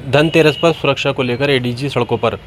धनतेरस पर सुरक्षा को लेकर एडीजी सड़कों पर।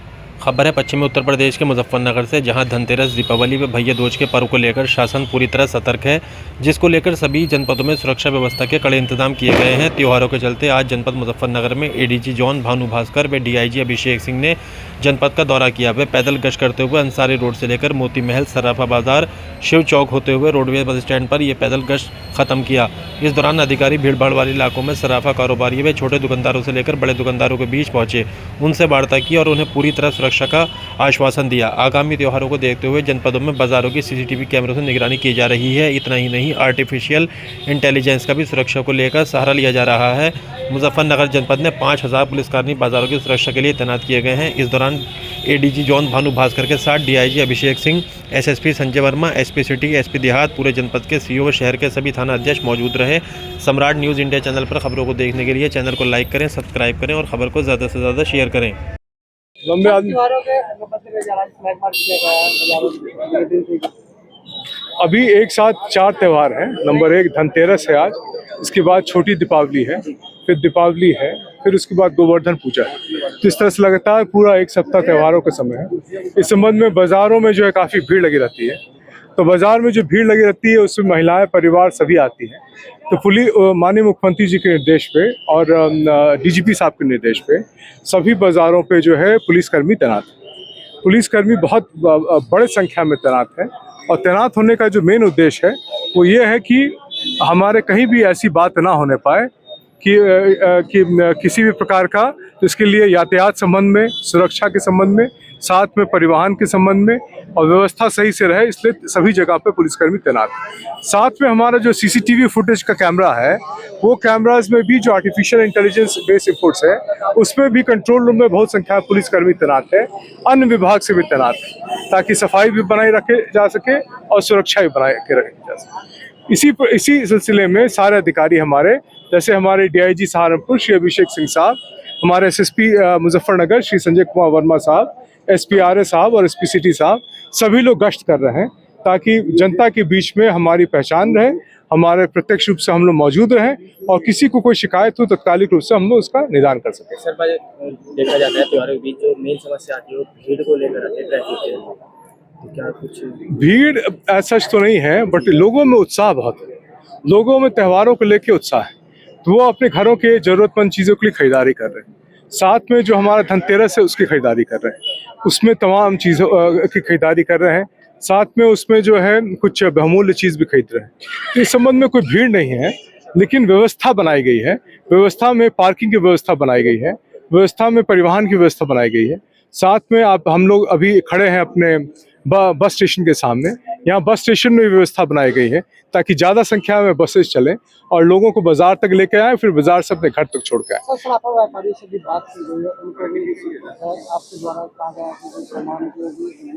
खबर है पश्चिमी उत्तर प्रदेश के मुजफ्फरनगर से, जहां धनतेरस, दीपावली व भैया दूज के पर्व को लेकर शासन पूरी तरह सतर्क है, जिसको लेकर सभी जनपदों में सुरक्षा व्यवस्था के कड़े इंतजाम किए गए हैं। त्योहारों के चलते आज जनपद मुजफ्फरनगर में एडीजी जोन भानु भास्कर व डीआईजी अभिषेक सिंह ने जनपद का दौरा किया। वे पैदल गश्त करते हुए अंसारी रोड से लेकर मोती महल, सराफा बाजार, शिव चौक होते हुए रोडवेज बस स्टैंड पर यह पैदल गश्त खत्म किया। इस दौरान अधिकारी भीड़भाड़ वाले इलाकों में सराफा कारोबारी व छोटे दुकानदारों से लेकर बड़े दुकानदारों के बीच पहुंचे, उनसे वार्ता की और उन्हें पूरी तरह सुरक्षा का आश्वासन दिया। आगामी त्योहारों को देखते हुए जनपदों में बाजारों की सीसीटीवी कैमरों से निगरानी की जा रही है। इतना ही नहीं, आर्टिफिशियल इंटेलिजेंस का भी सुरक्षा को लेकर सहारा लिया जा रहा है। मुजफ्फरनगर जनपद में 5000 पुलिसकर्मी बाजारों की सुरक्षा के लिए तैनात किए गए हैं। इस दौरान एडीजी जोन भानु भास्कर के साथ DIG Abhishek Singh, SSP Sanjay Verma, SP city, SP देहात, पूरे जनपद के सीओ व शहर के सभी थाना अध्यक्ष मौजूद रहे। सम्राट न्यूज़ इंडिया चैनल पर खबरों को देखने के लिए चैनल को लाइक करें, सब्सक्राइब करें और खबर को ज़्यादा से ज़्यादा शेयर करें। लंबे आदमी अभी एक साथ 4 त्यौहार हैं। नंबर 1 धनतेरस है आज, इसके बाद छोटी दीपावली है, फिर दीपावली है, फिर उसके बाद गोवर्धन पूजा है। तो इस तरह से लगातार पूरा एक सप्ताह त्योहारों का समय है। इस संबंध में बाज़ारों में जो है काफ़ी भीड़ लगी रहती है। तो बाज़ार में जो भीड़ लगी रहती है उसमें महिलाएं, परिवार सभी आती हैं। तो पुलिस, माननीय मुख्यमंत्री जी के निर्देश पे और डीजीपी साहब के निर्देश पे सभी बाज़ारों पे जो है पुलिसकर्मी तैनात हैं। पुलिसकर्मी बहुत बड़े संख्या में तैनात हैं और तैनात होने का जो मेन उद्देश्य है वो ये है कि हमारे कहीं भी ऐसी बात ना होने पाए कि किसी भी प्रकार का, तो इसके लिए यातायात संबंध में, सुरक्षा के संबंध में, साथ में परिवहन के संबंध में और व्यवस्था सही से रहे, इसलिए सभी जगह पे पुलिसकर्मी तैनात हैं। साथ में हमारा जो सीसीटीवी फुटेज का कैमरा है, वो कैमराज में भी जो आर्टिफिशियल इंटेलिजेंस बेस्ड इनपुट्स है, उसमें भी कंट्रोल रूम में बहुत संख्या में पुलिसकर्मी तैनात है। अन्य विभाग से भी तैनात है, ताकि सफाई भी बनाए रखे जा सके और सुरक्षा भी बनाए के रखी जा सके। इसी सिलसिले में सारे अधिकारी हमारे, जैसे हमारे डीआईजी सहारनपुर श्री अभिषेक सिंह साहब, हमारे एसएसपी मुजफ्फरनगर श्री संजय कुमार वर्मा साहब, एसपी आरए साहब और एसपी सिटी साहब, सभी लोग गश्त कर रहे हैं ताकि जनता के बीच में हमारी पहचान रहे, हमारे प्रत्यक्ष रूप से हम लोग मौजूद रहें और किसी को कोई शिकायत हो तत्कालिक रूप से हम लोग उसका निदान कर सकें। सर, देखा जाता है त्योहारों के बीच जो मेन समस्या आती है वो भीड़ को लेकर आती है, ट्रैफिक के। तो क्या कुछ भीड़ ऐसा तो नहीं है, बट लोगों में उत्साह बहुत है। लोगों में त्योहारों को लेकर उत्साह है, तो वो अपने घरों के जरूरतमंद चीज़ों के लिए खरीदारी कर रहे हैं। साथ में जो हमारा धनतेरस है उसकी खरीदारी कर रहे हैं, उसमें तमाम चीज़ों की खरीदारी कर रहे हैं। साथ में उसमें जो है कुछ बहुमूल्य चीज़ भी खरीद रहे हैं। तो इस संबंध में कोई भीड़ नहीं है, लेकिन व्यवस्था बनाई गई है। व्यवस्था में पार्किंग की व्यवस्था बनाई गई है, व्यवस्था में परिवहन की व्यवस्था बनाई गई है। साथ में हम लोग अभी खड़े हैं अपने बस स्टेशन के सामने। यहाँ बस स्टेशन में व्यवस्था बनाई गई है ताकि ज़्यादा संख्या में बसेस चलें और लोगों को बाजार तक लेके आए, फिर बाजार से अपने घर तक छोड़ के आए। सराफा व्यापारी से भी बात की गई है, उनको भी आपके द्वारा कहा गया कि जो सामान जो भी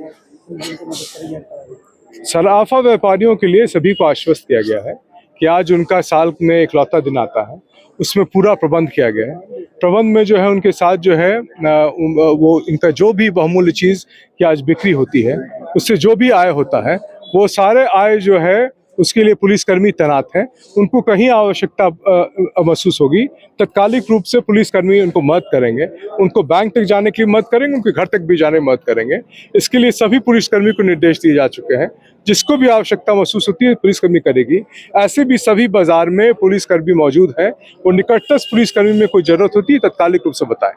मदद करेंगे। सराफा व्यापारियों के लिए सभी को आश्वस्त किया गया है कि आज उनका साल में इकलौता दिन आता है, उसमें पूरा प्रबंध किया गया है। प्रबंध में जो है उनके साथ जो है वो इनका जो भी बहुमूल्य चीज़ की आज बिक्री होती है, उससे जो भी आय होता है, वो सारे आय जो है उसके लिए पुलिसकर्मी तैनात हैं। उनको कहीं आवश्यकता महसूस होगी, तत्कालिक रूप से पुलिसकर्मी उनको मदद करेंगे, उनको बैंक तक जाने की मदद करेंगे, उनके घर तक भी जाने में मदद करेंगे। इसके लिए सभी पुलिसकर्मी को निर्देश दिए जा चुके हैं। जिसको भी आवश्यकता महसूस होती है पुलिसकर्मी करेगी। ऐसे भी सभी बाजार में पुलिसकर्मी मौजूद है, वो निकटस्थ पुलिसकर्मी में कोई जरूरत होती है तत्कालिक रूप से बताएं।